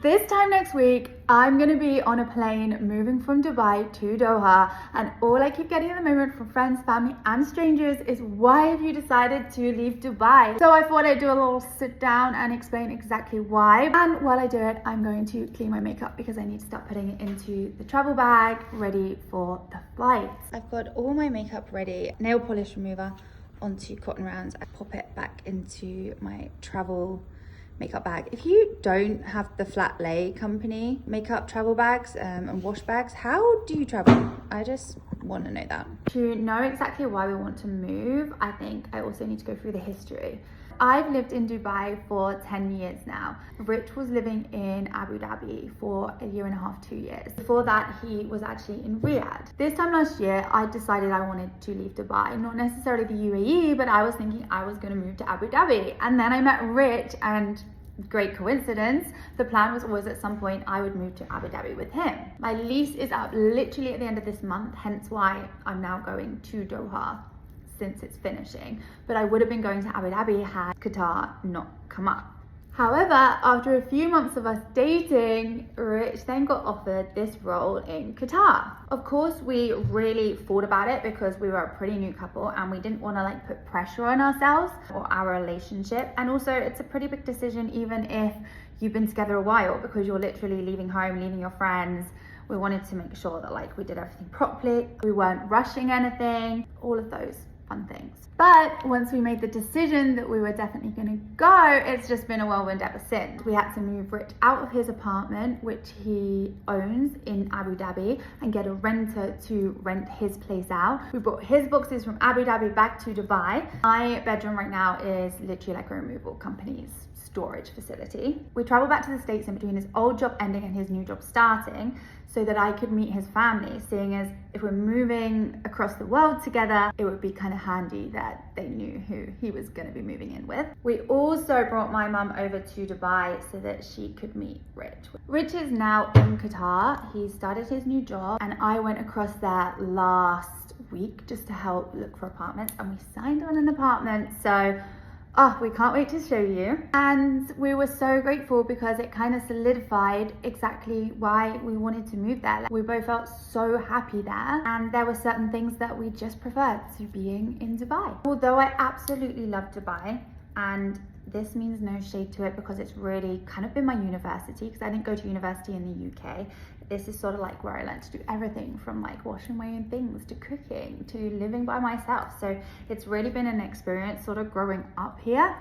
This time next week, I'm gonna be on a plane moving from Dubai to Doha, and all I keep getting at the moment from friends, family, and strangers is, why have you decided to leave Dubai? So I thought I'd do a little sit down and explain exactly why. And while I do it, I'm going to clean my makeup because I need to start putting it into the travel bag, ready for the flight. I've got all my makeup ready, nail polish remover onto cotton rounds. I pop it back into my travel makeup bag. If you don't have the flat lay company makeup travel bags and wash bags, how do you travel? I just want to know that. To know exactly why we want to move, I think I also need to go through the history. I've lived in Dubai for 10 years now. Rich was living in Abu Dhabi for a year and a half, 2 years. Before that, he was actually in Riyadh. This time last year, I decided I wanted to leave Dubai. Not necessarily the UAE, but I was thinking I was going to move to Abu Dhabi. And then I met Rich, and great coincidence, the plan was always at some point I would move to Abu Dhabi with him. My lease is up literally at the end of this month, hence why I'm now going to Doha since it's finishing. But I would have been going to Abu Dhabi had Qatar not come up. However, after a few months of us dating, Rich then got offered this role in Qatar. Of course, we really thought about it because we were a pretty new couple and we didn't want to put pressure on ourselves or our relationship. And also, it's a pretty big decision even if you've been together a while, because you're literally leaving home, leaving your friends. We wanted to make sure that we did everything properly. We weren't rushing anything, all of those fun things. But once we made the decision that we were definitely going to go, it's just been a whirlwind ever since. We had to move Rich out of his apartment, which he owns in Abu Dhabi, and get a renter to rent his place out. We brought his boxes from Abu Dhabi back to Dubai. My bedroom right now is literally like a removal company's storage facility. We traveled back to the States in between his old job ending and his new job starting, so that I could meet his family, seeing as if we're moving across the world together, it would be kind of handy that they knew who he was going to be moving in with. We also brought my mum over to Dubai so that she could meet Rich. Rich is now in Qatar. He started his new job, and I went across there last week just to help look for apartments, and we signed on an apartment. So we can't wait to show you. And we were so grateful because it kind of solidified exactly why we wanted to move there. We both felt so happy there, and there were certain things that we just preferred to being in Dubai. Although I absolutely love Dubai, and this means no shade to it because it's really kind of been my university, because I didn't go to university in the UK. This is sort of where I learned to do everything from washing my own things to cooking to living by myself. So it's really been an experience sort of growing up here.